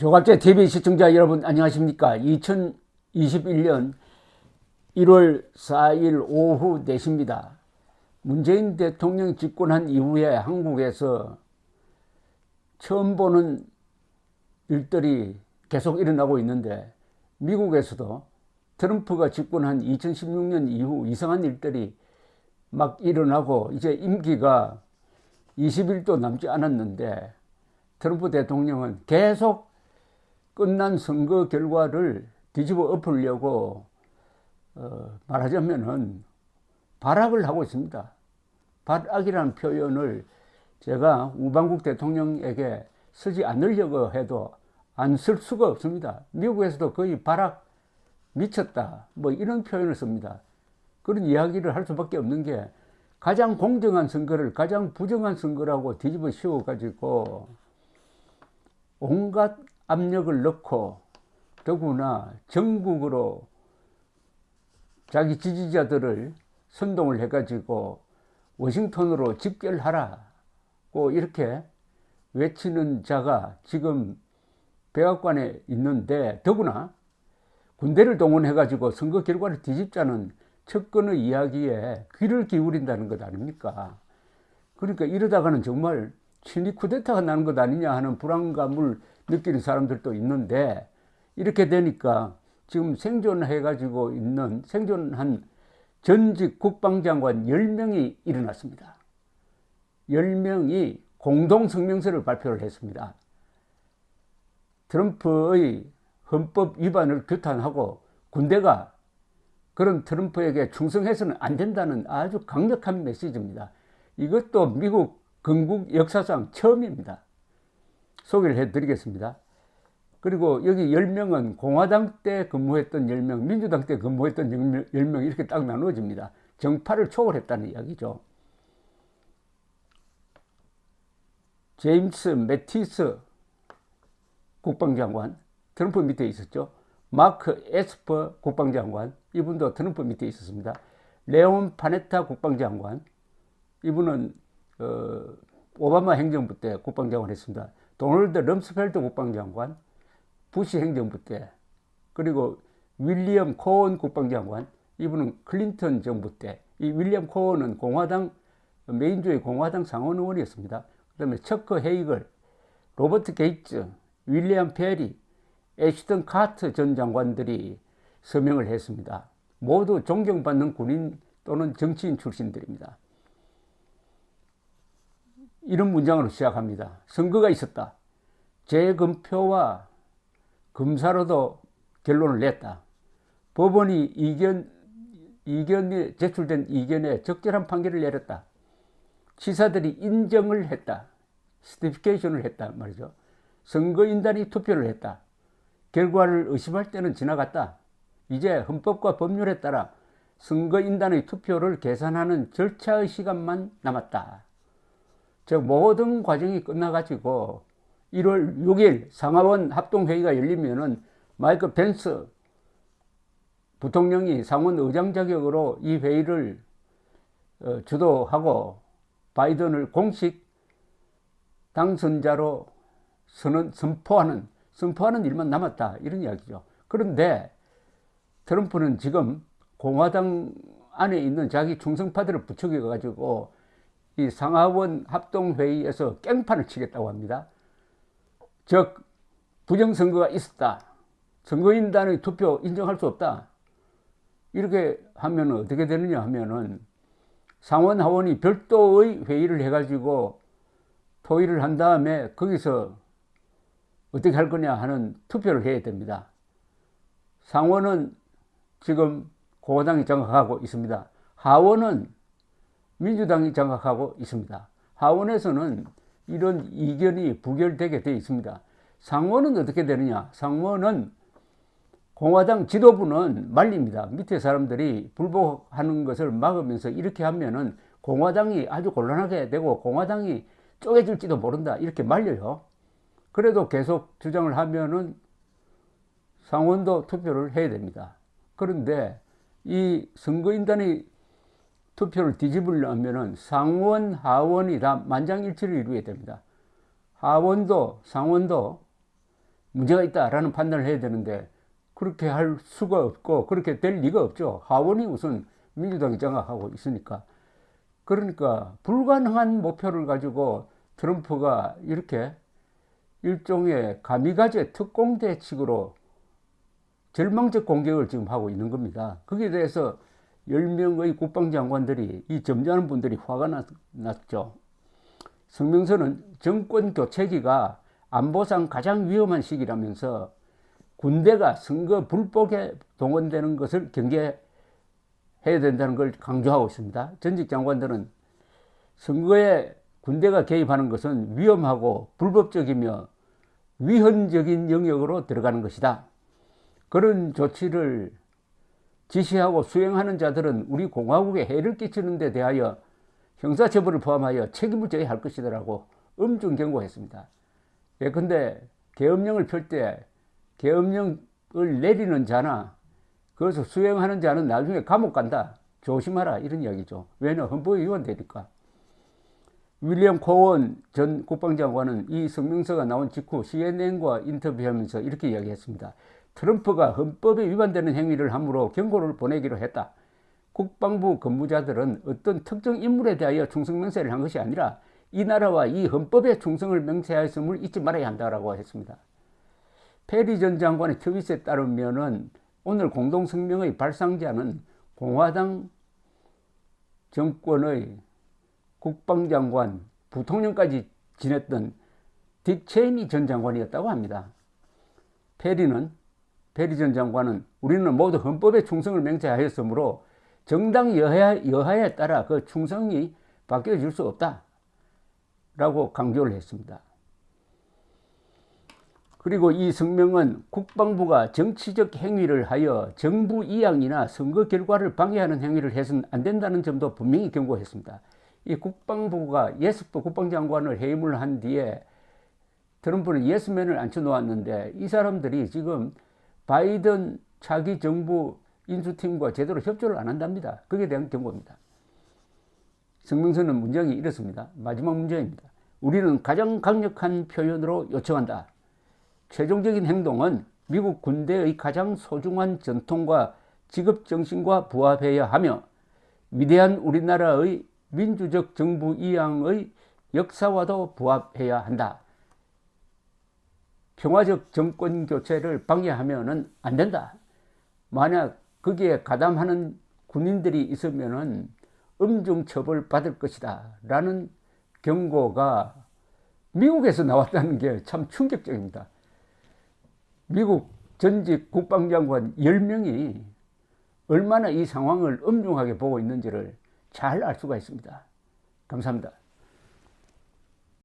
조갑제 TV 시청자 여러분 안녕하십니까? 2021년 1월 4일 오후 4시입니다. 문재인 대통령 집권한 이후에 한국에서 처음 보는 일들이 계속 일어나고 있는데, 미국에서도 트럼프가 집권한 2016년 이후 이상한 일들이 막 일어나고 이제 임기가 20일도 남지 않았는데, 트럼프 대통령은 계속 끝난 선거 결과를 뒤집어 엎으려고 말하자면은 발악을 하고 있습니다. 발악이라는 표현을 제가 우방국 대통령에게 쓰지 않으려고 해도 안 쓸 수가 없습니다. 미국에서도 거의 발악 미쳤다 뭐 이런 표현을 씁니다. 그런 이야기를 할 수밖에 없는 게, 가장 공정한 선거를 가장 부정한 선거라고 뒤집어 씌워 가지고 온갖 압력을 넣고, 더구나 전국으로 자기 지지자들을 선동을 해가지고 워싱턴으로 집결하라고 이렇게 외치는 자가 지금 백악관에 있는데, 더구나 군대를 동원해가지고 선거 결과를 뒤집자는 척건의 이야기에 귀를 기울인다는 것 아닙니까? 그러니까 이러다가는 정말 친위 쿠데타가 나는 것 아니냐 하는 불안감을 느끼는 사람들도 있는데, 이렇게 되니까 지금 생존해가지고 있는 생존한 전직 국방장관 10명이 일어났습니다. 10명이 공동성명서를 발표를 했습니다. 트럼프의 헌법 위반을 규탄하고 군대가 그런 트럼프에게 충성해서는 안 된다는 아주 강력한 메시지입니다. 이것도 미국 건국 역사상 처음입니다. 소개를 해드리겠습니다. 그리고 여기 10명은 공화당 때 근무했던 10명, 민주당 때 근무했던 10명 이렇게 딱 나누어집니다. 정파를 초월했다는 이야기죠. 제임스 매티스 국방장관, 트럼프 밑에 있었죠. 마크 에스퍼 국방장관, 이분도 트럼프 밑에 있었습니다. 레온 파네타 국방장관, 이분은 오바마 행정부 때 국방장관 했습니다. 도널드 럼스펠드 국방장관, 부시 행정부 때. 그리고 윌리엄 코언 국방장관, 이분은 클린턴 정부 때. 이 윌리엄 코언은 메인주의 공화당 상원의원이었습니다. 그 다음에 척커 헤이글, 로버트 게이츠, 윌리엄 페리, 애쉬턴 카터 전 장관들이 서명을 했습니다. 모두 존경받는 군인 또는 정치인 출신들입니다. 이런 문장으로 시작합니다. 선거가 있었다. 재검표와 검사로도 결론을 냈다. 법원이 이견에 제출된 이견에 적절한 판결을 내렸다. 지사들이 인정을 했다. 스티피케이션을 했다 말이죠. 선거인단이 투표를 했다. 결과를 의심할 때는 지나갔다. 이제 헌법과 법률에 따라 선거인단의 투표를 계산하는 절차의 시간만 남았다. 즉 모든 과정이 끝나가지고 1월 6일 상하원 합동회의가 열리면은 마이크 펜스 부통령이 상원 의장 자격으로 이 회의를 주도하고 바이든을 공식 당선자로 선포하는 일만 남았다, 이런 이야기죠. 그런데 트럼프는 지금 공화당 안에 있는 자기 충성파들을 부추겨 가지고 이 상하원 합동회의에서 깽판을 치겠다고 합니다. 즉 부정선거가 있었다, 선거인단의 투표 인정할 수 없다, 이렇게 하면 어떻게 되느냐 하면은 상원 하원이 별도의 회의를 해가지고 토의를 한 다음에 거기서 어떻게 할 거냐 하는 투표를 해야 됩니다. 상원은 지금 공화당이 장악하고 있습니다. 하원은 민주당이 장악하고 있습니다. 하원에서는 이런 이견이 부결되게 되어 있습니다. 상원은 어떻게 되느냐? 상원은 공화당 지도부는 말립니다. 밑에 사람들이 불복하는 것을 막으면서 이렇게 하면은 공화당이 아주 곤란하게 되고 공화당이 쪼개질지도 모른다, 이렇게 말려요. 그래도 계속 주장을 하면은 상원도 투표를 해야 됩니다. 그런데 이 선거인단의 투표를 뒤집으려면은 상원, 하원이 다 만장일치를 이루어야 됩니다. 하원도 상원도 문제가 있다라는 판단을 해야 되는데 그렇게 할 수가 없고 그렇게 될 리가 없죠. 하원이 우선 민주당이 장악하고 있으니까. 그러니까 불가능한 목표를 가지고 트럼프가 이렇게 일종의 가미가제 특공대 식으로 절망적 공격을 지금 하고 있는 겁니다. 거기에 대해서 10명의 국방장관들이, 이 점잖은 분들이 화가 났죠. 성명서는 정권 교체기가 안보상 가장 위험한 시기라면서 군대가 선거 불복에 동원되는 것을 경계해야 된다는 걸 강조하고 있습니다. 전직 장관들은 선거에 군대가 개입하는 것은 위험하고 불법적이며 위헌적인 영역으로 들어가는 것이다. 그런 조치를 지시하고 수행하는 자들은 우리 공화국에 해를 끼치는 데 대하여 형사처벌을 포함하여 책임을 져야 할 것이라고 엄중 경고했습니다. 예컨대 계엄령을 펼 때 계엄령을 내리는 자나 그것을 수행하는 자는 나중에 감옥 간다. 조심하라 이런 이야기죠. 왜냐? 헌법에 위반되니까. 윌리엄 코원 전 국방장관은 이 성명서가 나온 직후 CNN과 인터뷰하면서 이렇게 이야기했습니다. 트럼프가 헌법에 위반되는 행위를 함으로 경고를 보내기로 했다. 국방부 근무자들은 어떤 특정 인물에 대하여 충성 맹세를 한 것이 아니라 이 나라와 이 헌법에 충성을 맹세하였음을 잊지 말아야 한다라고 했습니다. 페리 전 장관의 트윗에 따르면은 오늘 공동성명의 발상자는 공화당 정권의 국방장관, 부통령까지 지냈던 딕 체이니 전 장관이었다고 합니다. 페리 전 장관은 우리는 모두 헌법에 충성을 맹세하였으므로 정당 여하에 따라 그 충성이 바뀌어질 수 없다 라고 강조를 했습니다. 그리고 이 성명은 국방부가 정치적 행위를 하여 정부 이양이나 선거 결과를 방해하는 행위를 해서는 안 된다는 점도 분명히 경고했습니다. 이 국방부가 예스프 국방장관을 해임을 한 뒤에 트럼프는 예스맨을 앉혀놓았는데 이 사람들이 지금 바이든 차기 정부 인수팀과 제대로 협조를 안 한답니다. 거기에 대한 경고입니다. 성명서는 문장이 이렇습니다. 마지막 문장입니다. 우리는 가장 강력한 표현으로 요청한다. 최종적인 행동은 미국 군대의 가장 소중한 전통과 직업정신과 부합해야 하며 위대한 우리나라의 민주적 정부 이양의 역사와도 부합해야 한다. 평화적 정권 교체를 방해하면은 안 된다. 만약 거기에 가담하는 군인들이 있으면은 엄중 처벌 받을 것이다. 라는 경고가 미국에서 나왔다는 게 참 충격적입니다. 미국 전직 국방장관 10명이 얼마나 이 상황을 엄중하게 보고 있는지를 잘 알 수가 있습니다. 감사합니다.